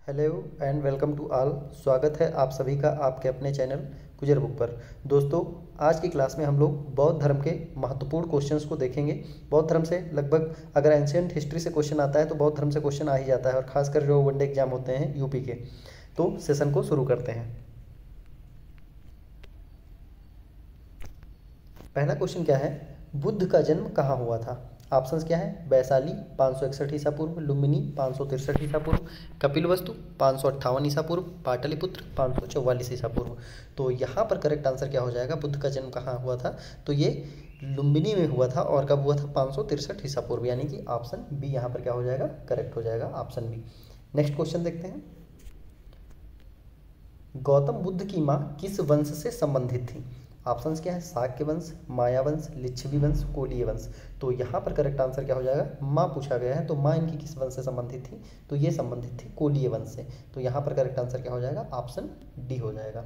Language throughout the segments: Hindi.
Hello and welcome to all. स्वागत है आप सभी का आपके अपने चैनल गुजर बुक पर। दोस्तों, आज की क्लास में हम लोग बौद्ध धर्म के महत्वपूर्ण क्वेश्चंस को देखेंगे। बौद्ध धर्म से लगभग अगर एंशिएंट हिस्ट्री से क्वेश्चन आता है तो बौद्ध धर्म से क्वेश्चन आ ही जाता है, और खासकर जो वनडे एग्जाम होते हैं यूपी के। तो सेशन को शुरू करते हैं। पहला क्वेश्चन क्या है, बुद्ध का जन्म कहाँ हुआ था? ऑप्शंस क्या है? वैशाली 561 ईसा पूर्व, लुम्बिनी 563 ईसा पूर्व, कपिलवस्तु 558 ईसा पूर्व, पाटलिपुत्र 544 ईसा पूर्व। तो यहाँ पर करेक्ट आंसर क्या हो जाएगा? बुद्ध का जन्म कहाँ हुआ था? तो ये लुम्बिनी में हुआ था। और कब हुआ था? 563 ईसा पूर्व, यानी कि ऑप्शन बी यहाँ पर क्या हो जाएगा? करेक्ट हो जाएगा, ऑप्शन बी। नेक्स्ट क्वेश्चन देखते हैं। गौतम बुद्ध की माँ किस वंश से संबंधित थी? ऑप्शंस क्या है? शाक्य वंश, माया वंश, लिच्छवी वंश, कोलीय वंश। तो यहाँ पर करेक्ट आंसर क्या हो जाएगा? माँ पूछा गया है, तो माँ इनकी किस वंश से संबंधित थी? तो ये संबंधित थी कोलीय वंश से। तो यहाँ पर करेक्ट आंसर क्या हो जाएगा? ऑप्शन डी हो जाएगा।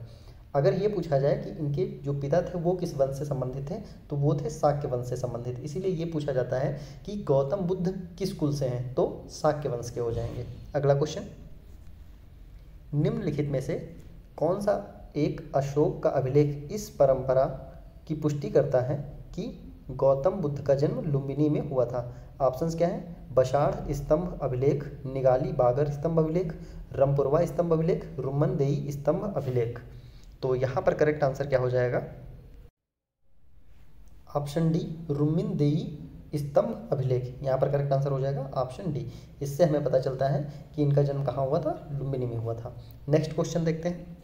अगर ये पूछा जाए कि इनके जो पिता थे वो किस वंश से संबंधित थे, तो वो थे शाक्य वंश से संबंधित। इसीलिए ये पूछा जाता है कि गौतम बुद्ध किस कुल से हैं, तो शाक्य वंश के हो जाएंगे। अगला क्वेश्चन, निम्नलिखित में से कौन सा एक अशोक का अभिलेख इस परंपरा की पुष्टि करता है कि गौतम बुद्ध का जन्म लुम्बिनी में हुआ था? ऑप्शंस क्या है? बशाढ़ स्तंभ अभिलेख, निगाली बागर स्तंभ अभिलेख, रमपुरवा स्तंभ अभिलेख, रुमनदेई स्तंभ अभिलेख। तो यहाँ पर करेक्ट आंसर क्या हो जाएगा? ऑप्शन डी, रुमिनदेई स्तंभ अभिलेख। यहाँ पर करेक्ट आंसर हो जाएगा ऑप्शन डी। इससे हमें पता चलता है कि इनका जन्म कहाँ हुआ था? लुम्बिनी में हुआ था। नेक्स्ट क्वेश्चन देखते हैं।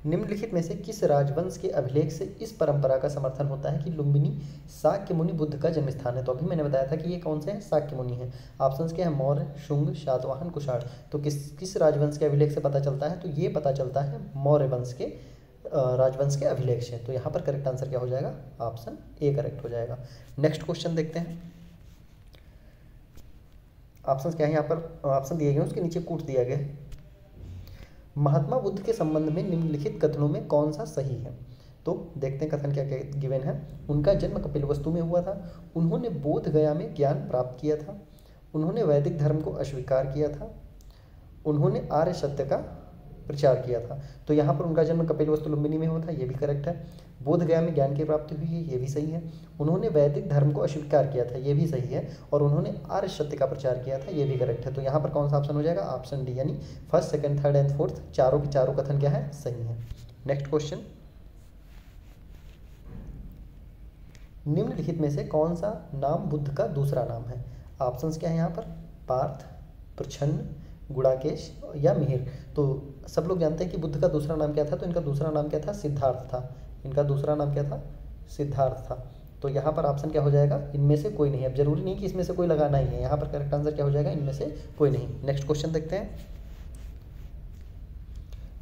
निम्नलिखित में से किस राजवंश के अभिलेख से इस परंपरा का समर्थन होता है कि लुम्बिनी शाक्य मुनि बुद्ध का जन्म स्थान है? तो अभी मैंने बताया था कि ये कौन से हैं? शाक्य मुनि हैं। ऑप्शंस क्या है? मौर्य, शुंग, शातवाहन, कुषाण। तो किस राजवंश के अभिलेख से पता चलता है? तो ये पता चलता है मौर्य वंश के राजवंश के अभिलेख से। तो यहाँ पर करेक्ट आंसर क्या हो जाएगा? ऑप्शन ए करेक्ट हो जाएगा। नेक्स्ट क्वेश्चन देखते हैं। ऑप्शंस क्या है? यहाँ पर ऑप्शन दिए गए, उसके नीचे कूट दिया गया। महात्मा बुद्ध के संबंध में निम्नलिखित कथनों में कौन सा सही है? तो देखते हैं कथन क्या क्या गिवन है। उनका जन्म कपिलवस्तु में हुआ था, उन्होंने बोध गया में ज्ञान प्राप्त किया था, उन्होंने वैदिक धर्म को अस्वीकार किया था, उन्होंने आर्य सत्य का प्रचार किया था। तो यहाँ पर उनका जन्म कपिलवस्तु लुम्बिनी में हुआ था, ये भी करेक्ट है। बोध गया में ज्ञान की प्राप्ति हुई है, ये भी सही है। उन्होंने वैदिक धर्म को अस्वीकार किया था, ये भी सही है। और उन्होंने आर्य सत्य का प्रचार किया था, ये भी करेक्ट है। तो यहाँ पर कौन सा ऑप्शन हो जाएगा? ऑप्शन डी, यानी first, second, third and fourth चारों के चारों कथन क्या है? सही है। नेक्स्ट क्वेश्चन, निम्नलिखित में से कौन सा नाम बुद्ध का दूसरा नाम है? ऑप्शंस क्या है यहाँ पर? पार्थ, प्रछन्न, गुड़ाकेश या मिहिर। तो सब लोग जानते हैं कि बुद्ध का दूसरा नाम क्या था, तो इनका दूसरा नाम क्या था? सिद्धार्थ था। इनका दूसरा नाम क्या था? सिद्धार्थ था। तो यहाँ पर ऑप्शन क्या हो जाएगा? इनमें से कोई नहीं। अब जरूरी नहीं कि इसमें से कोई लगाना ही है, यहाँ पर करेक्ट आंसर क्या हो जाएगा? इनमें से कोई नहीं। नेक्स्ट क्वेश्चन देखते हैं।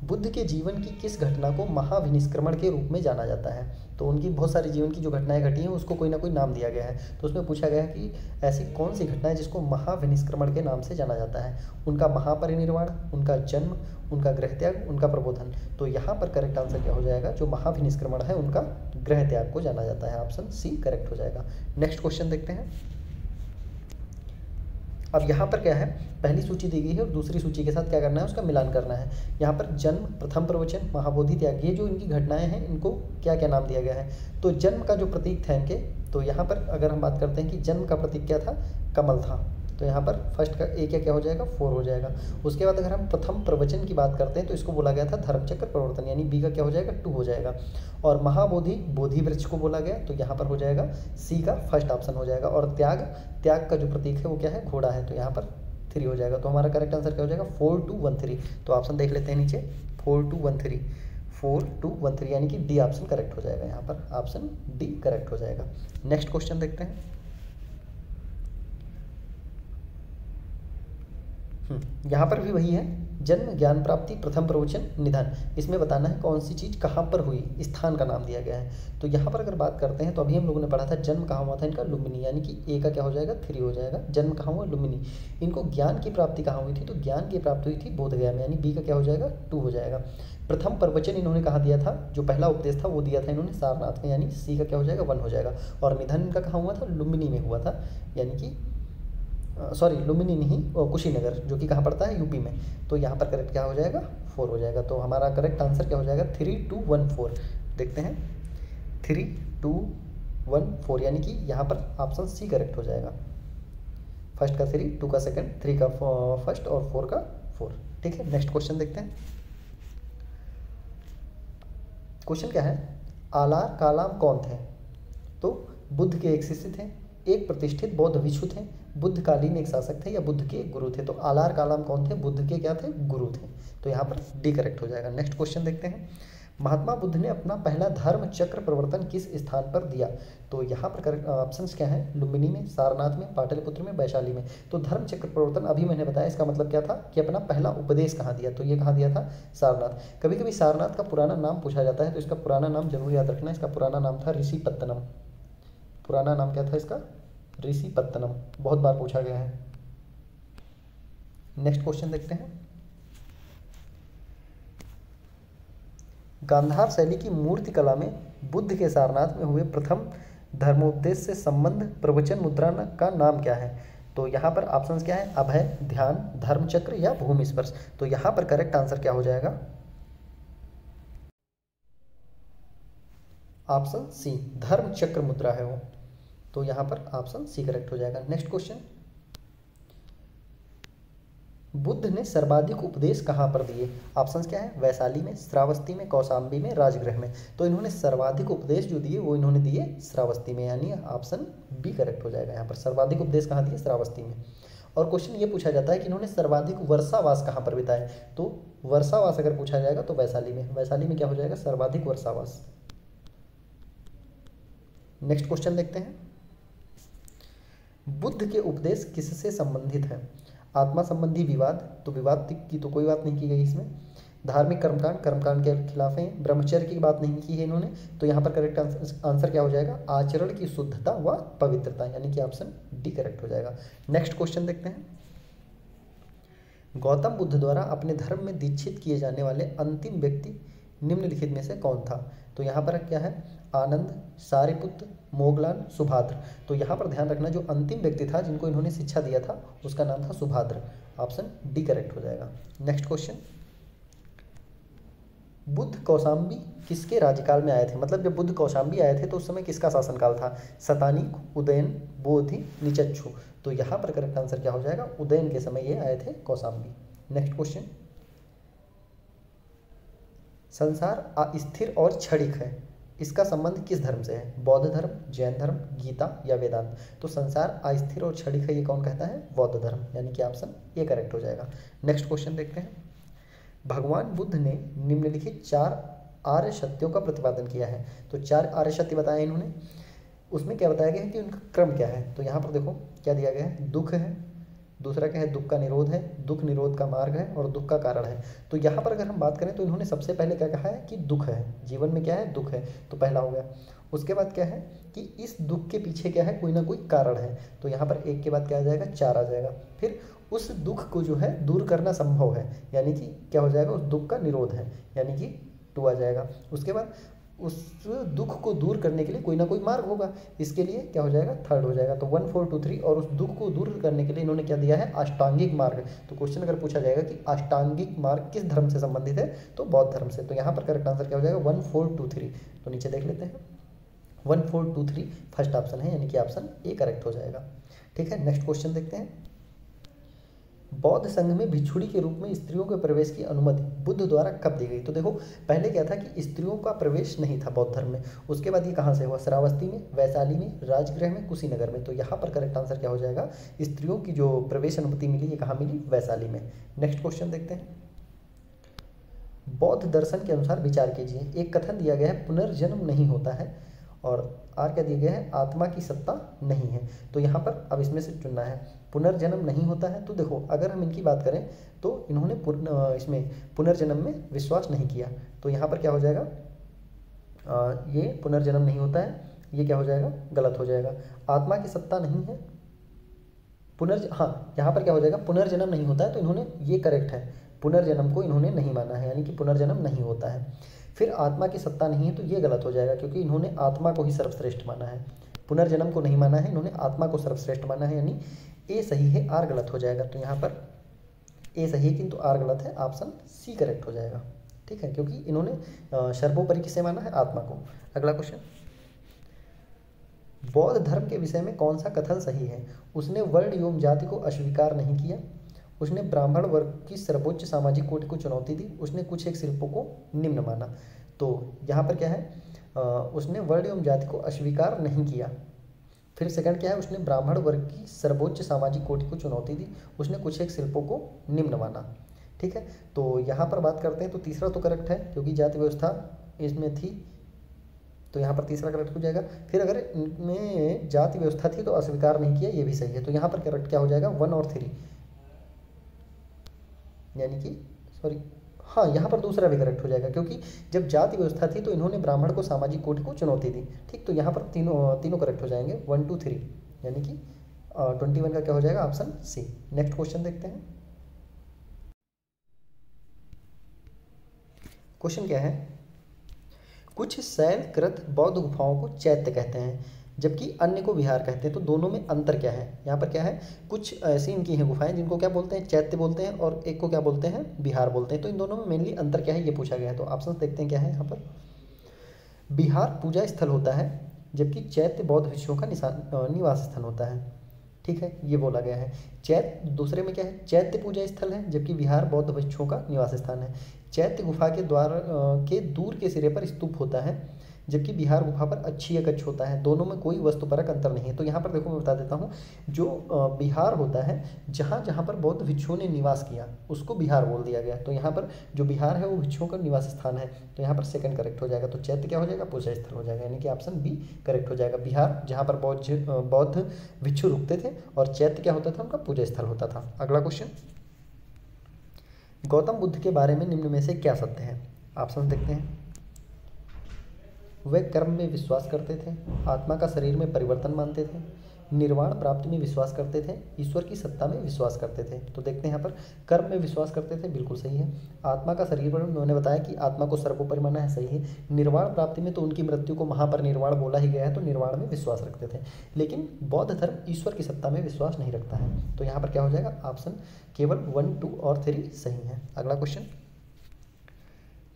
बुद्ध के जीवन की किस घटना को महाविनिष्क्रमण के रूप में जाना जाता है? तो उनकी बहुत सारी जीवन की जो घटनाएं घटी हैं उसको कोई ना कोई नाम दिया गया है। तो उसमें पूछा गया है कि ऐसी कौन सी घटना है जिसको महाविनिष्क्रमण के नाम से जाना जाता है? उनका महापरिनिर्वाण, उनका जन्म, उनका गृह त्याग, उनका प्रबोधन। तो यहाँ पर करेक्ट आंसर क्या हो जाएगा? जो महाविनिष्क्रमण है उनका गृह त्याग को जाना जाता है। ऑप्शन सी करेक्ट हो जाएगा। नेक्स्ट क्वेश्चन देखते हैं। अब यहाँ पर क्या है? पहली सूची दी गई है और दूसरी सूची के साथ क्या करना है? उसका मिलान करना है। यहाँ पर जन्म, प्रथम प्रवचन, महाबोधि, त्याग, ये जो इनकी घटनाएं हैं इनको क्या क्या नाम दिया गया है? तो जन्म का जो प्रतीक था इनके, तो यहाँ पर अगर हम बात करते हैं कि जन्म का प्रतीक क्या था? कमल था। तो यहाँ पर फर्स्ट का ए क्या हो जाएगा? 4 हो जाएगा। उसके बाद अगर हम प्रथम प्रवचन की बात करते हैं तो इसको बोला गया था धर्मचक्र प्रवर्तन, यानी बी का क्या हो जाएगा? 2 हो जाएगा। और महाबोधि, बोधि वृक्ष को बोला गया, तो यहाँ पर हो जाएगा सी का फर्स्ट ऑप्शन हो जाएगा। और त्याग, त्याग का जो प्रतीक है वो क्या है? घोड़ा है, तो यहाँ पर 3 हो जाएगा। तो हमारा करेक्ट आंसर क्या हो जाएगा? 4, 2, 1, 3। तो ऑप्शन देख लेते हैं नीचे, 4, 2, 1, 3, 4, 2, 1, 3, यानी कि डी ऑप्शन करेक्ट हो जाएगा। यहाँ पर ऑप्शन डी करेक्ट हो जाएगा। नेक्स्ट क्वेश्चन देखते हैं। यहाँ पर भी वही है, जन्म, ज्ञान प्राप्ति, प्रथम प्रवचन, निधन। इसमें बताना है कौन सी चीज़ कहाँ पर हुई, स्थान का नाम दिया गया है। तो यहाँ पर अगर बात करते हैं तो अभी हम लोगों ने पढ़ा था जन्म कहाँ हुआ था इनका? लुम्बिनी, यानी कि ए का क्या हो जाएगा? 3 हो जाएगा। जन्म कहाँ हुआ? लुम्बिनी। इनको ज्ञान की प्राप्ति कहाँ हुई थी? तो ज्ञान की प्राप्ति हुई थी बोधगया में, यानी बी का क्या हो जाएगा? 2 हो जाएगा। प्रथम प्रवचन इन्होंने कहाँ दिया था? जो पहला उपदेश था वो दिया था इन्होंने सारनाथ में, यानी सी का क्या हो जाएगा? 1 हो जाएगा। और निधन इनका कहाँ हुआ था? लुम्बिनी में हुआ था, यानी कि सॉरी लुम्बिनी नहीं, कुशीनगर, जो कि कहाँ पड़ता है, यूपी में। तो यहाँ पर करेक्ट क्या हो जाएगा, 4 हो जाएगा। तो हमारा करेक्ट आंसर क्या हो जाएगा, 3214। देखते हैं 3214, यानी कि यहाँ पर ऑप्शन सी करेक्ट हो जाएगा। फर्स्ट का 3, 2 का सेकंड, 3 का फर्स्ट और 4 का 4। ठीक है, नेक्स्ट क्वेश्चन देखते हैं। क्वेश्चन क्या है, आलार कालाम कौन थे? तो बुद्ध के एक शिष्य थे, एक प्रतिष्ठित बौद्ध भिक्षु थे, बुद्धकालीन एक शासक थे, या बुद्ध के गुरु थे। तो आलार कालाम कौन थे? बुद्ध के क्या थे? गुरु थे। तो यहाँ पर डी करेक्ट हो जाएगा। नेक्स्ट क्वेश्चन देखते हैं, महात्मा बुद्ध ने अपना पहला धर्म चक्र प्रवर्तन किस स्थान पर दिया? तो यहाँ पर करेक्ट ऑप्शंस क्या हैं, लुम्बिनी में, सारनाथ में, पाटलिपुत्र में, वैशाली में। तो धर्म चक्र प्रवर्तन अभी मैंने बताया, इसका मतलब क्या था कि अपना पहला उपदेश कहाँ दिया, तो ये कहाँ दिया था, सारनाथ। कभी कभी सारनाथ का पुराना नाम पूछा जाता है, तो इसका पुराना नाम जरूर याद रखना। इसका पुराना नाम था ऋषिपत्तनम। पुराना नाम क्या था इसका, ऋषिपत्तनम। बहुत बार पूछा गया है। नेक्स्ट क्वेश्चन देखते हैं, गांधार शैली की मूर्ति कला में बुद्ध के सारनाथ में हुए प्रथम धर्मोपदेश से संबंध प्रवचन मुद्रा का नाम क्या है? तो यहाँ पर ऑप्शंस क्या है, अभय, ध्यान, धर्मचक्र या भूमि स्पर्श। तो यहाँ पर करेक्ट आंसर क्या हो जाएगा, ऑप्शन सी, धर्मचक्र मुद्रा है वो। तो यहाँ पर ऑप्शन सी करेक्ट हो जाएगा। नेक्स्ट क्वेश्चन, बुद्ध ने सर्वाधिक उपदेश कहाँ पर दिए? ऑप्शंस क्या है, वैशाली में, श्रावस्ती में, कौशाम्बी में, राजगृह में। तो इन्होंने सर्वाधिक उपदेश जो दिए वो इन्होंने दिए श्रावस्ती में, यानी ऑप्शन बी करेक्ट हो जाएगा। यहाँ पर सर्वाधिक उपदेश कहाँ दिए, श्रावस्ती में। और क्वेश्चन ये पूछा जाता है कि इन्होंने सर्वाधिक वर्षावास कहाँ पर बिताए? तो वर्षावास अगर पूछा जाएगा तो वैशाली में। वैशाली में क्या हो जाएगा, सर्वाधिक वर्षावास। नेक्स्ट क्वेश्चन देखते हैं, बुद्ध के उपदेश किससे संबंधित है? आत्मा संबंधी विवाद, तो विवाद की तो कोई बात नहीं की गई इसमें। धार्मिक कर्मकांड, कर्मकांड के खिलाफ है। ब्रह्मचर्य की बात नहीं की है इन्होंने। तो यहाँ पर करेक्ट आंसर क्या हो जाएगा, आचरण की शुद्धता व पवित्रता, यानी कि ऑप्शन डी करेक्ट हो जाएगा। नेक्स्ट क्वेश्चन देखते हैं, गौतम बुद्ध द्वारा अपने धर्म में दीक्षित किए जाने वाले अंतिम व्यक्ति निम्नलिखित में से कौन था? तो यहाँ पर क्या है, आनंद, सारिपुत्र, मोगलान, सुभाद्र। तो यहाँ पर ध्यान रखना, जो अंतिम व्यक्ति था जिनको इन्होंने शिक्षा दिया था उसका नाम था सुभाद्र। ऑप्शन डी करेक्ट हो जाएगा। नेक्स्ट क्वेश्चन, बुद्ध कौशाम्बी किसके राज्यकाल में आए थे? मतलब जब बुद्ध कौशाम्बी आए थे तो उस समय किसका शासनकाल था? शतानीक, उदयन, बोधि, निचच्छू। तो यहाँ पर करेक्ट आंसर क्या हो जाएगा, उदयन के समय ये आए थे कौशाम्बी। नेक्स्ट क्वेश्चन, संसार अस्थिर और क्षणिक है, इसका संबंध किस धर्म से है? बौद्ध धर्म, जैन धर्म, गीता या वेदांत। तो संसार अस्थिर और क्षणिक है, ये कौन कहता है? बौद्ध धर्म, यानी कि ऑप्शन ए करेक्ट हो जाएगा। नेक्स्ट क्वेश्चन देखते हैं, भगवान बुद्ध ने निम्नलिखित 4 आर्य सत्यों का प्रतिपादन किया है। तो 4 आर्य सत्य बताए इन्होंने, उसमें क्या बताया गया है कि उनका क्रम क्या है? तो यहाँ पर देखो क्या दिया गया है, दुख है, दूसरा क्या है, दुख का निरोध है, दुख निरोध का मार्ग है, और दुख का कारण है। तो यहाँ पर अगर हम बात करें तो इन्होंने सबसे पहले क्या कहा है कि दुख है, जीवन में क्या है, दुख है। तो पहला हो गया। उसके बाद क्या है कि इस दुख के पीछे क्या है, कोई ना कोई कारण है। तो यहाँ पर 1 के बाद क्या आ जाएगा, 4 आ जाएगा। फिर उस दुख को जो है दूर करना संभव है, यानी कि क्या हो जाएगा, उस दुख का निरोध है, यानी कि 2 आ जाएगा। उसके बाद उस दुख को दूर करने के लिए कोई ना कोई मार्ग होगा, इसके लिए क्या हो जाएगा, 3rd हो जाएगा। तो 1 4 2 3, और उस दुख को दूर करने के लिए इन्होंने क्या दिया है, अष्टांगिक मार्ग। तो क्वेश्चन अगर पूछा जाएगा कि अष्टांगिक मार्ग किस धर्म से संबंधित है, तो बौद्ध धर्म से। तो यहाँ पर करेक्ट आंसर क्या हो जाएगा, 1 4 2 3। तो नीचे देख लेते हैं, 1 4 2 3 फर्स्ट ऑप्शन है, यानी कि ऑप्शन ए करेक्ट हो जाएगा। ठीक है, नेक्स्ट क्वेश्चन देखते हैं, बौद्ध संघ में भिक्षुणी के रूप में स्त्रियों के प्रवेश की अनुमति बुद्ध द्वारा कब दी गई? तो देखो पहले क्या था कि स्त्रियों का प्रवेश नहीं था बौद्ध धर्म में। उसके बाद ये कहाँ से हुआ, श्रावस्ती में, वैशाली में, राजगृह में, कुशीनगर में। तो यहाँ पर करेक्ट आंसर क्या हो जाएगा, स्त्रियों की जो प्रवेश अनुमति मिली ये कहाँ मिली, वैशाली में। नेक्स्ट क्वेश्चन देखते हैं, बौद्ध दर्शन के अनुसार विचार कीजिए। एक कथन दिया गया है, पुनर्जन्म नहीं होता है, और आर क्या दिया गया है, आत्मा की सत्ता नहीं है। तो यहाँ पर अब इसमें से चुनना है, पुनर्जन्म नहीं होता है। तो देखो अगर हम इनकी बात करें तो इन्होंने इसमें पुनर्जन्म में विश्वास नहीं किया। तो यहाँ पर क्या हो जाएगा, ये पुनर्जन्म नहीं होता है, ये क्या हो जाएगा, गलत हो जाएगा। आत्मा की सत्ता नहीं है, हाँ यहाँ पर क्या हो जाएगा, पुनर्जन्म नहीं होता है। तो इन्होंने ये करेक्ट है, पुनर्जन्म को इन्होंने नहीं माना है, यानी कि पुनर्जन्म नहीं होता है। फिर आत्मा की सत्ता नहीं है, तो ये गलत हो जाएगा, क्योंकि इन्होंने आत्मा को ही सर्वश्रेष्ठ माना है, पुनर्जन्म को नहीं माना है, इन्होंने आत्मा को सर्वश्रेष्ठ माना है। यानी ए सही है, आर गलत हो जाएगा। तो यहाँ पर ए सही है किंतु आर गलत है, ऑप्शन सी करेक्ट हो जाएगा। ठीक है, क्योंकि इन्होंने सर्वोपरि किसे माना है, आत्मा को। अगला क्वेश्चन, बौद्ध धर्म के विषय में कौन सा कथन सही है? उसने वर्ण एवं जाति को अस्वीकार नहीं किया, उसने ब्राह्मण वर्ग की सर्वोच्च सामाजिक कोटि को चुनौती दी, उसने कुछ एक शिल्पों को निम्न माना। तो यहाँ पर क्या है, उसने वर्ण एवं जाति को अस्वीकार नहीं किया। फिर सेकंड क्या है, उसने ब्राह्मण वर्ग की सर्वोच्च सामाजिक कोटि को चुनौती दी, उसने कुछ एक शिल्पों को निम्न माना। ठीक है, तो यहाँ पर बात करते हैं तो तीसरा तो करेक्ट है, क्योंकि जाति व्यवस्था इसमें थी, तो यहाँ पर तीसरा करेक्ट हो जाएगा। फिर अगर इनमें जाति व्यवस्था थी तो अस्वीकार नहीं किया, ये भी सही है। तो यहाँ पर करेक्ट क्या हो जाएगा, 1 और 3, यानी कि सॉरी, हाँ यहाँ पर दूसरा भी करेक्ट हो जाएगा, क्योंकि जब जाति व्यवस्था थी तो इन्होंने ब्राह्मण को सामाजिक कोटि को चुनौती दी। ठीक, तो यहाँ पर तीनों करेक्ट हो जाएंगे, 1 2 3, यानी कि 21 का क्या हो जाएगा, ऑप्शन सी। नेक्स्ट क्वेश्चन देखते हैं। क्वेश्चन क्या है, कुछ शैलकृत बौद्ध गुफाओं को चैत्य कहते हैं जबकि अन्य को विहार कहते हैं, तो दोनों में अंतर क्या है? यहाँ पर क्या है, कुछ ऐसी इनकी हैं गुफाएं जिनको क्या बोलते हैं, चैत्य बोलते हैं, और एक को क्या बोलते हैं, विहार बोलते हैं। तो इन दोनों में मेनली अंतर क्या है, ये पूछा गया है। तो ऑप्शन देखते हैं क्या है यहाँ पर। विहार पूजा स्थल होता है जबकि चैत्य बौद्ध भिक्षुओं का निवास स्थान होता है। ठीक है, ये बोला गया है। दूसरे में क्या है, चैत्य पूजा स्थल है जबकि विहार बौद्ध भिक्षुओं का निवास स्थान है। चैत्य गुफा के द्वार के दूर के सिरे पर स्तूप होता है जबकि विहार गुफा पर अच्छी कच्छ होता है। दोनों में कोई वस्तुपरक अंतर नहीं है। तो यहाँ पर देखो मैं बता देता हूँ, जो विहार होता है, जहाँ जहाँ पर बौद्ध भिक्षुओं ने निवास किया उसको विहार बोल दिया गया। तो यहाँ पर जो विहार है वो भिक्षुओं का निवास स्थान है। तो यहाँ पर सेकंड करेक्ट हो जाएगा। तो चैत्य क्या हो जाएगा, पूजा स्थल हो जाएगा, यानी कि ऑप्शन बी करेक्ट हो जाएगा। विहार जहाँ पर बौद्ध भिक्षु रुकते थे, और चैत्य क्या होता था, उनका पूजा स्थल होता था। अगला क्वेश्चन, गौतम बुद्ध के बारे में निम्न में से क्या सत्य है? ऑप्शन देखते हैं। वे कर्म में विश्वास करते थे, आत्मा का शरीर में परिवर्तन मानते थे, निर्वाण प्राप्ति में विश्वास करते थे, ईश्वर की सत्ता में विश्वास करते थे। तो देखते हैं यहाँ पर, कर्म में विश्वास करते थे, बिल्कुल सही है। आत्मा का शरीर पर उन्होंने बताया कि आत्मा को सर्वोपरि माना है, सही है। निर्वाण प्राप्ति में तो उनकी मृत्यु को महापरिनिर्वाण बोला ही गया है, तो निर्वाण में विश्वास रखते थे। लेकिन बौद्ध धर्म ईश्वर की सत्ता में विश्वास नहीं रखता है। तो यहाँ पर क्या हो जाएगा, ऑप्शन केवल 1 2 और 3 सही है। अगला क्वेश्चन,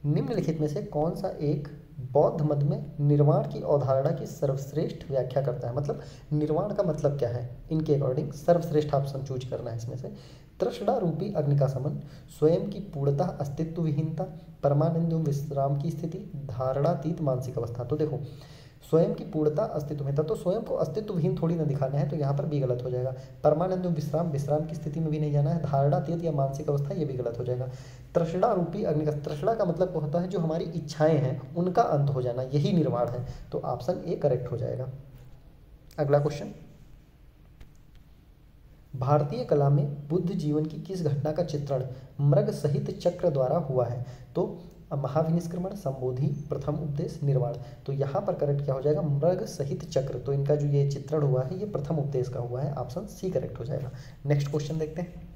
निम्नलिखित में से कौन सा एक बौद्ध मत में निर्वाण की अवधारणा की सर्वश्रेष्ठ व्याख्या करता है? मतलब निर्वाण का मतलब क्या है, इनके अकॉर्डिंग सर्वश्रेष्ठ ऑप्शन चूज करना है इसमें से। तृष्णा रूपी अग्नि का समन, स्वयं की पूर्णतः अस्तित्व विहीनता, परमानंद एवं विश्राम की स्थिति, धारणातीत मानसिक अवस्था। तो देखो, स्वयं की पूर्णता अस्तित्व में था, तो स्वयं को अस्तित्वहीन थोड़ी ना दिखाना है, तो यहाँ पर भी गलत हो जाएगा। परमानंद विश्राम, विश्राम की स्थिति में भी नहीं जाना है। धारणातीत या मानसिक अवस्था, ये भी गलत हो जाएगा। तृष्णा रूपी अग्नि का, तृष्णा का मतलब होता है जो हमारी इच्छाएं हैं उनका अंत हो जाना, यही निर्वाण है। तो ऑप्शन ए करेक्ट हो जाएगा। अगला क्वेश्चन, भारतीय कला में बुद्ध जीवन की किस घटना का चित्रण मृग सहित चक्र द्वारा हुआ है? तो महाविनिष्क्रमण, संबोधि, प्रथम उपदेश, निर्वाण। तो यहाँ पर करेक्ट क्या हो जाएगा, मृग सहित चक्र। तो इनका जो ये चित्रण हुआ है ये प्रथम उपदेश का हुआ है, ऑप्शन सी करेक्ट हो जाएगा। नेक्स्ट क्वेश्चन देखते हैं।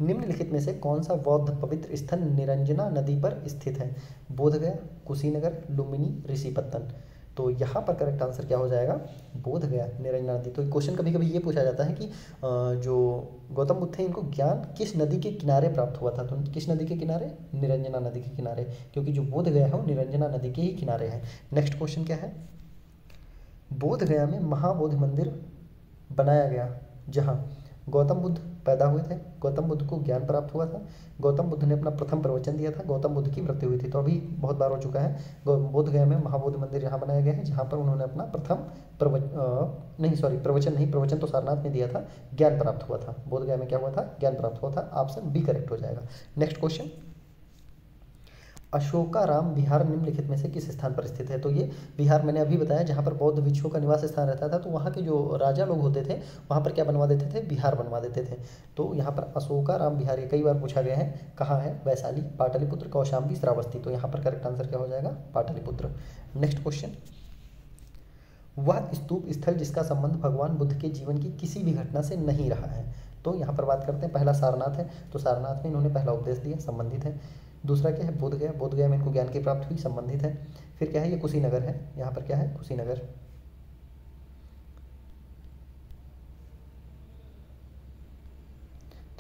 निम्नलिखित में से कौन सा बौद्ध पवित्र स्थल निरंजना नदी पर स्थित है? बोधगया, कुशीनगर, लुम्बिनी, ऋषिपत्तन। तो यहाँ पर करेक्ट आंसर क्या हो जाएगा, बोधगया, निरंजना नदी। तो क्वेश्चन कभी कभी ये पूछा जाता है कि जो गौतम बुद्ध थे इनको ज्ञान किस नदी के किनारे प्राप्त हुआ था? तो किस नदी के किनारे, निरंजना नदी के किनारे, क्योंकि जो बोधगया है वो निरंजना नदी के ही किनारे है। नेक्स्ट क्वेश्चन क्या है, बोधगया में महाबोधि मंदिर बनाया गया जहाँ गौतम बुद्ध पैदा हुए थे, गौतम बुद्ध को ज्ञान प्राप्त हुआ था, गौतम बुद्ध ने अपना प्रथम प्रवचन दिया था, गौतम बुद्ध की मृत्यु हुई थी। तो अभी बहुत बार हो चुका है, बोधगया में महाबोधि मंदिर यहाँ बनाया गया है जहाँ पर उन्होंने अपना प्रथम प्रवचन तो सारनाथ में दिया था, ज्ञान प्राप्त हुआ था। बोधगया में क्या हुआ था, ज्ञान प्राप्त हुआ था। ऑप्शन बी करेक्ट हो जाएगा। नेक्स्ट क्वेश्चन, अशोकाराम विहार निम्नलिखित में से किस स्थान पर स्थित है? तो ये विहार मैंने अभी बताया जहाँ पर बौद्ध भिक्षुओं का निवास स्थान रहता था, तो वहाँ के जो राजा लोग होते थे वहाँ पर क्या बनवा देते थे, विहार बनवा देते थे। तो यहाँ पर अशोकाराम विहार, ये कई बार पूछा गया है, कहाँ है, वैशाली, पाटलिपुत्र, कौशाम्बी, श्रावस्ती। तो यहाँ पर करेक्ट आंसर क्या हो जाएगा, पाटलिपुत्र। नेक्स्ट क्वेश्चन, वह स्तूप स्थल जिसका संबंध भगवान बुद्ध के जीवन की किसी भी घटना से नहीं रहा है? तो यहाँ पर बात करते हैं, पहला सारनाथ है, तो सारनाथ में इन्होंने पहला उपदेश दिया, संबंधित है। दूसरा क्या है, बोधगया, बोधगया में इनको ज्ञान की प्राप्ति हुई, संबंधित है। फिर क्या है, ये कुशीनगर है, यहाँ पर क्या है, कुशीनगर।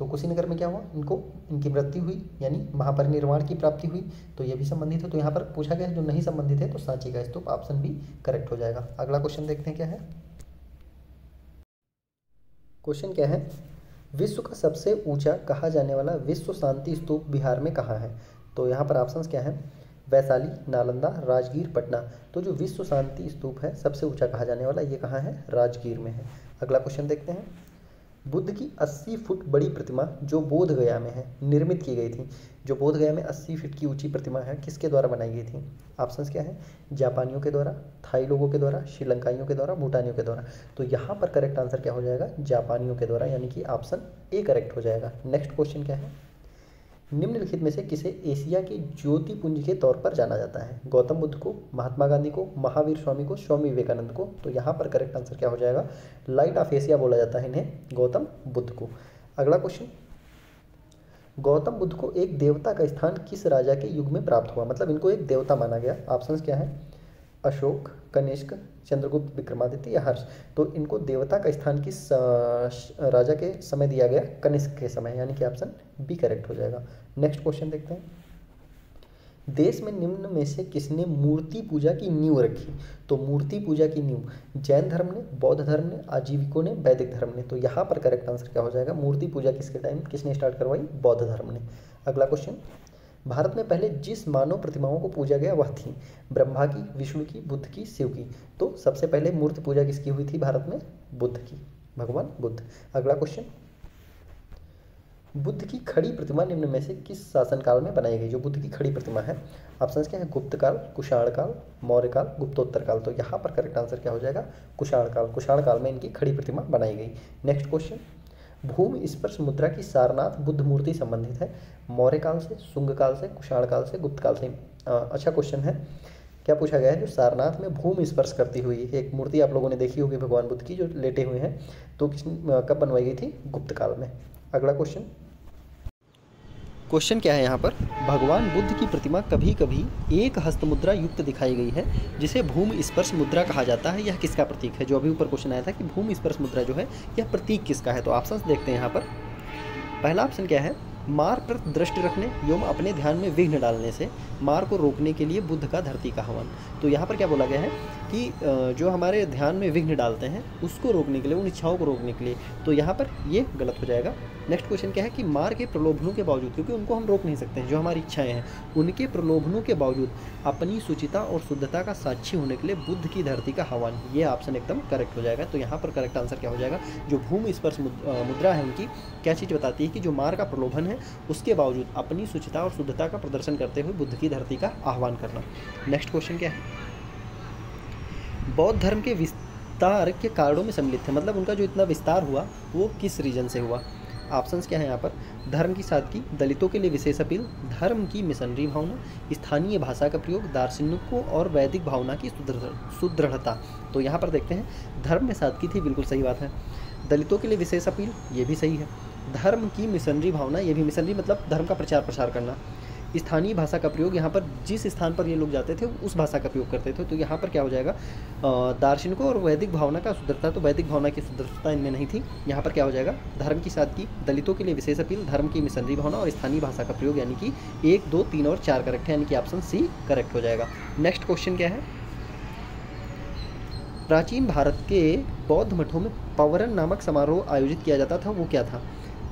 तो कुशीनगर में क्या हुआ, इनकी मृत्यु हुई यानी महापरिनिर्वाण की प्राप्ति हुई, तो ये भी संबंधित है। तो यहाँ पर पूछा गया है जो नहीं संबंधित है तो सांची का स्तूप, ऑप्शन बी करेक्ट हो जाएगा। अगला क्वेश्चन देखते हैं क्या है। क्वेश्चन क्या है, विश्व का सबसे ऊंचा कहा जाने वाला विश्व शांति स्तूप बिहार में कहाँ है। तो यहाँ पर ऑप्शंस क्या है, वैशाली, नालंदा, राजगीर, पटना। तो जो विश्व शांति स्तूप है सबसे ऊंचा कहा जाने वाला ये कहाँ है, राजगीर में है। अगला क्वेश्चन देखते हैं, बुद्ध की 80 फुट बड़ी प्रतिमा जो बोध गया में है निर्मित की गई थी। जो बोध गया में 80 फीट की ऊंची प्रतिमा है किसके द्वारा बनाई गई थी। ऑप्शंस क्या है, जापानियों के द्वारा, थाई लोगों के द्वारा, श्रीलंकाइयों के द्वारा, भूटानियों के द्वारा। तो यहाँ पर करेक्ट आंसर क्या हो जाएगा, जापानियों के द्वारा, यानी कि ऑप्शन ए करेक्ट हो जाएगा। नेक्स्ट क्वेश्चन क्या है, निम्नलिखित में से किसे एशिया के ज्योतिपुंज के तौर पर जाना जाता है। गौतम बुद्ध को, महात्मा गांधी को, महावीर स्वामी को, स्वामी विवेकानंद को। तो यहाँ पर करेक्ट आंसर क्या हो जाएगा, लाइट ऑफ एशिया बोला जाता है इन्हें, गौतम बुद्ध को। अगला क्वेश्चन, गौतम बुद्ध को एक देवता का स्थान किस राजा के युग में प्राप्त हुआ, मतलब इनको एक देवता माना गया। ऑप्शंस क्या है, अशोक, कनिष्क, चंद्रगुप्त, विक्रमादित्य या हर्ष। तो इनको देवता का स्थान किस राजा के समय दिया गया, कनिष्क के समय, यानी कि ऑप्शन बी करेक्ट हो जाएगा। नेक्स्ट क्वेश्चन देखते हैं, देश में निम्न में से किसने मूर्ति पूजा की नींव रखी। तो मूर्ति पूजा की नींव जैन धर्म ने, बौद्ध धर्म ने, आजीविकों ने, वैदिक धर्म ने। तो यहाँ पर करेक्ट आंसर क्या हो जाएगा, मूर्ति पूजा किसके टाइम किसने स्टार्ट करवाई, बौद्ध धर्म ने। अगला क्वेश्चन, भारत में पहले जिस मानव प्रतिमाओं को पूजा गया वह थी ब्रह्मा की, विष्णु की, बुद्ध की, शिव की। तो सबसे पहले मूर्ति पूजा किसकी हुई थी भारत में, बुद्ध की, भगवान बुद्ध। अगला क्वेश्चन, बुद्ध की खड़ी प्रतिमा निम्न में से किस शासनकाल में बनाई गई। जो बुद्ध की खड़ी प्रतिमा है, ऑप्शंस क्या है, गुप्त काल, कुषाण काल, मौर्य काल, गुप्तोत्तर काल। तो यहाँ पर करेक्ट आंसर क्या हो जाएगा, कुषाण काल। कुषाण काल में इनकी खड़ी प्रतिमा बनाई गई। नेक्स्ट क्वेश्चन, भूमि स्पर्श मुद्रा की सारनाथ बुद्ध मूर्ति संबंधित है मौर्य काल से, शुंग काल से, कुषाण काल से, गुप्त काल से। अच्छा क्वेश्चन है, क्या पूछा गया है, जो सारनाथ में भूमि स्पर्श करती हुई एक मूर्ति आप लोगों ने देखी होगी भगवान बुद्ध की जो लेटे हुए हैं, तो कब बनवाई गई थी, गुप्त काल में। अगला क्वेश्चन, क्वेश्चन क्या है यहाँ पर, भगवान बुद्ध की प्रतिमा कभी कभी एक हस्त मुद्रा युक्त दिखाई गई है जिसे भूमि स्पर्श मुद्रा कहा जाता है, यह किसका प्रतीक है। जो अभी ऊपर क्वेश्चन आया था कि भूमि स्पर्श मुद्रा जो है यह प्रतीक किसका है। तो ऑप्शंस देखते हैं यहाँ पर। पहला ऑप्शन क्या है, मार पर दृष्टि रखने एवं अपने ध्यान में विघ्न डालने से मार को रोकने के लिए बुद्ध का धरती का हवन। तो यहाँ पर क्या बोला गया है कि जो हमारे ध्यान में विघ्न डालते हैं उसको रोकने के लिए, उन इच्छाओं को रोकने के लिए। तो यहाँ पर ये गलत हो जाएगा। नेक्स्ट क्वेश्चन क्या है कि मार के प्रलोभनों के बावजूद, क्योंकि उनको हम रोक नहीं सकते हैं, जो हमारी इच्छाएं हैं उनके प्रलोभनों के बावजूद अपनी शुचिता और शुद्धता का साक्षी होने के लिए बुद्ध की धरती का हवन। ये ऑप्शन एकदम करेक्ट हो जाएगा। तो यहाँ पर करेक्ट आंसर क्या हो जाएगा, जो भूमि स्पर्श मुद्रा है उनकी क्या चीज़ बताती है कि जो मार का प्रलोभन है उसके बावजूद अपनी शुचिता और शुद्धता का प्रदर्शन करते हुए बुद्ध की धरती का आह्वान करना। नेक्स्ट क्वेश्चन क्या है, बौद्ध धर्म के विस्तार के कारणों में सम्मिलित थे, मतलब उनका जो इतना विस्तार हुआ वो किस रीजन से हुआ। ऑप्शंस क्या है यहाँ पर, धर्म की सादगी, दलितों के लिए विशेष अपील, धर्म की मिशनरी भावना, स्थानीय भाषा का प्रयोग, दार्शनिकों और वैदिक भावना की सुदृढ़ता। तो यहाँ पर देखते हैं, धर्म में सादगी थी, बिल्कुल सही बात है। दलितों के लिए विशेष अपील, ये भी सही है। धर्म की मिशनरी भावना, ये भी, मिशनरी मतलब धर्म का प्रचार प्रसार करना। स्थानीय भाषा का प्रयोग, यहाँ पर जिस स्थान पर ये लोग जाते थे उस भाषा का प्रयोग करते थे। तो यहाँ पर क्या हो जाएगा, दार्शनिकों और वैदिक भावना का सुदृढ़ता। तो वैदिक भावना की सुदृढ़ता इनमें नहीं थी। यहाँ पर क्या हो जाएगा, धर्म की सादगी, दलितों के लिए विशेष अपील, धर्म की मिशनरी भावना और स्थानीय भाषा का प्रयोग, यानी कि 1, 2, 3 और 4 करेक्ट है, यानी कि ऑप्शन सी करेक्ट हो जाएगा। नेक्स्ट क्वेश्चन क्या है, प्राचीन भारत के बौद्ध मठों में पवरन नामक समारोह आयोजित किया जाता था, वो क्या था।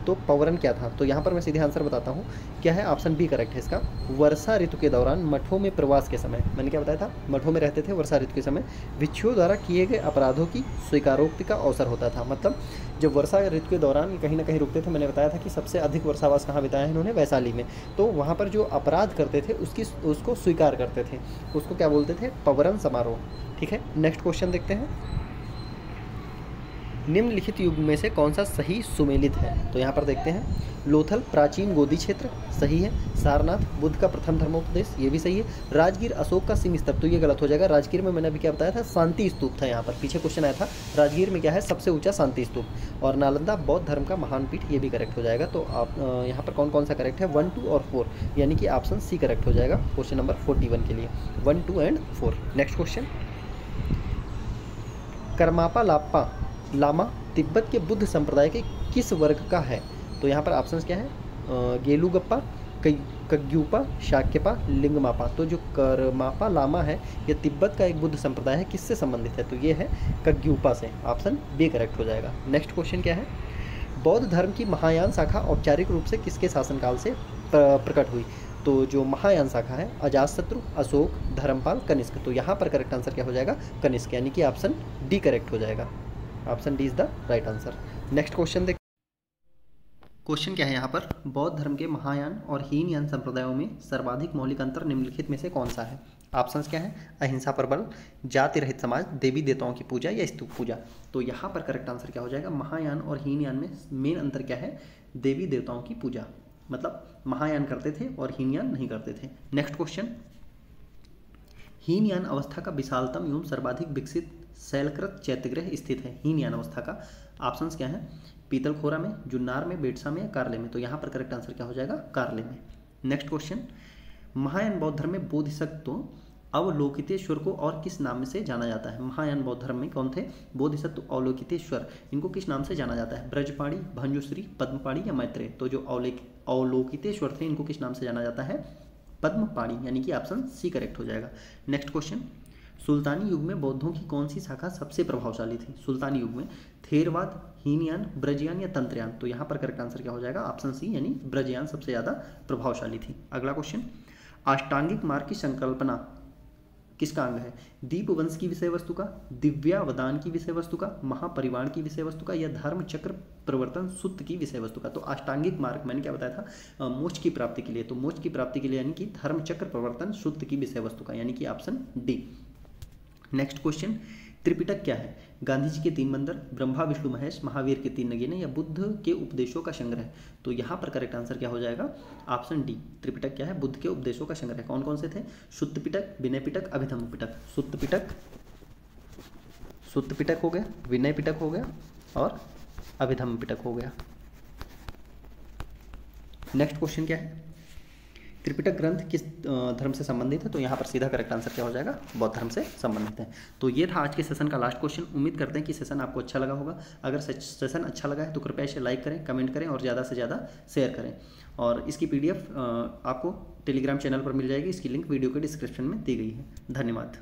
तो पवरन क्या था, तो यहाँ पर मैं सीधे आंसर बताता हूँ, क्या है, ऑप्शन बी करेक्ट है इसका। वर्षा ऋतु के दौरान मठों में प्रवास के समय, मैंने क्या बताया था, मठों में रहते थे वर्षा ऋतु के समय, भिक्षुओं द्वारा किए गए अपराधों की स्वीकारोक्ति का अवसर होता था। मतलब जब वर्षा ऋतु के दौरान कहीं ना कहीं रुकते थे, मैंने बताया था कि सबसे अधिक वर्षावास कहाँ बिताया है इन्होंने, वैशाली में। तो वहाँ पर जो अपराध करते थे उसको स्वीकार करते थे, उसको क्या बोलते थे, पवरन समारोह। ठीक है, नेक्स्ट क्वेश्चन देखते हैं, निम्नलिखित युग में से कौन सा सही सुमेलित है। तो यहाँ पर देखते हैं, लोथल प्राचीन गोदी क्षेत्र सही है, सारनाथ बुद्ध का प्रथम धर्मोपदेश ये भी सही है, राजगीर अशोक का सिंह स्तंभ, तो ये गलत हो जाएगा। राजगीर में मैंने अभी क्या बताया था, शांति स्तूप था। यहाँ पर पीछे क्वेश्चन आया था, राजगीर में क्या है, सबसे ऊंचा शांति स्तूप। और नालंदा बौद्ध धर्म का महान पीठ, ये भी करेक्ट हो जाएगा। तो आप यहाँ पर कौन कौन सा करेक्ट है, 1, 2 और 4, यानी कि ऑप्शन सी करेक्ट हो जाएगा क्वेश्चन नंबर 41 के लिए, 1, 2 and 4। Next question, Karmapa Lama Tibet के बुद्ध संप्रदाय के किस वर्ग का है। तो यहाँ पर ऑप्शन क्या है, गेलुगप्पा, कग्यूपा, शाक्यपा, लिंगमापा। तो जो करमापा लामा है ये तिब्बत का एक बुद्ध संप्रदाय है, किससे संबंधित है, तो ये है कग्यूपा से। ऑप्शन बी करेक्ट हो जाएगा। नेक्स्ट क्वेश्चन क्या है, बौद्ध धर्म की महायान शाखा औपचारिक रूप से किसके शासनकाल से प्रकट हुई, तो जो महायान शाखा है अजातशत्रु, अशोक, धर्मपाल, कनिष्क। तो यहाँ पर करेक्ट आंसर क्या हो जाएगा, कनिष्क, यानी कि ऑप्शन डी करेक्ट हो जाएगा। Option D is the right answer. Next question देख, क्वेश्चन क्या है यहाँ पर, बौद्ध धर्म के महायान और हीनयान संप्रदायों में सर्वाधिक मौलिक अंतर निम्नलिखित में से कौन सा है। ऑप्शंस क्या है, अहिंसा पर बल, जाति रहित समाज, देवी देवताओं की पूजा या स्तूप पूजा। तो यहाँ पर करेक्ट आंसर क्या हो जाएगा, महायान और हीनयान में मेन अंतर क्या है, देवी देवताओं की पूजा, मतलब महायान करते थे और हीनयान नहीं करते थे। नेक्स्ट क्वेश्चन, हीनयान अवस्था का विशालतम एवं सर्वाधिक विकसित शैलकृत चैत्यगृह स्थित है हीनयान अवस्था का। ऑप्शंस क्या है, पीतलखोरा में, जुन्नार में, बेटसा में या कार्ले में। तो यहाँ पर करेक्ट आंसर क्या हो जाएगा, कार्ले में। नेक्स्ट क्वेश्चन, महायान बौद्ध धर्म में बोधिसत्व अवलोकितेश्वर को और किस नाम से जाना जाता है। महायान बौद्ध धर्म में कौन थे, बोधिसत्व अवलोकितेश्वर, इनको किस नाम से जाना जाता है, ब्रजपाणी, भंजुश्री, पद्मपाणी या मैत्रेय। तो जो अवलोकितेश्वर थे इनको किस नाम से जाना जाता है, पद्मपाणी, यानी कि ऑप्शन सी करेक्ट हो जाएगा। नेक्स्ट क्वेश्चन, सुल्तानी युग में बौद्धों की कौन सी शाखा सबसे प्रभावशाली थी। सुल्तानी युग में थेरवाद, हीनयान, ब्रजयान या तंत्रयान। तो यहाँ पर करेक्ट आंसर क्या हो जाएगा, ऑप्शन सी, यानी ब्रजयान सबसे ज़्यादा प्रभावशाली थी। अगला क्वेश्चन, अष्टांगिक मार्ग की संकल्पना किसका अंग है, दीपवंश की विषय वस्तु का, दिव्यावदान की विषय वस्तु का, महापरिवार की विषय वस्तु का या धर्म चक्र प्रवर्तन सूत्र की विषय वस्तु का। तो अष्टांगिक मार्ग मैंने क्या बताया था, मोक्ष की प्राप्ति के लिए। तो मोक्ष की प्राप्ति के लिए यानी कि धर्म चक्र प्रवर्तन सूत्र की विषय वस्तु का, यानी कि option D. Next question, Tripitaka क्या है, गांधी जी के 3 मंदिर, ब्रह्मा विष्णु महेश, महावीर के 3 नगीने या बुद्ध के उपदेशों का संग्रह। तो यहाँ पर करेक्ट आंसर क्या हो जाएगा, ऑप्शन डी। त्रिपिटक क्या है, बुद्ध के उपदेशों का संग्रह। कौन कौन से थे, शुद्ध पिटक, विनय पिटक, अभिधम्म पिटक। शुद्ध पिटक हो गया, विनय पिटक हो गया और अभिधम्म पिटक हो गया। नेक्स्ट क्वेश्चन क्या है, त्रिपिटक ग्रंथ किस धर्म से संबंधित है। तो यहाँ पर सीधा करेक्ट आंसर क्या हो जाएगा, बौद्ध धर्म से संबंधित है। तो ये था आज के सेशन का लास्ट क्वेश्चन। उम्मीद करते हैं कि सेशन आपको अच्छा लगा होगा। अगर सेशन अच्छा लगा है तो कृपया इसे लाइक करें, कमेंट करें और ज़्यादा से ज़्यादा शेयर करें। और इसकी PDF आपको टेलीग्राम चैनल पर मिल जाएगी, इसकी लिंक वीडियो के डिस्क्रिप्शन में दी गई है। धन्यवाद।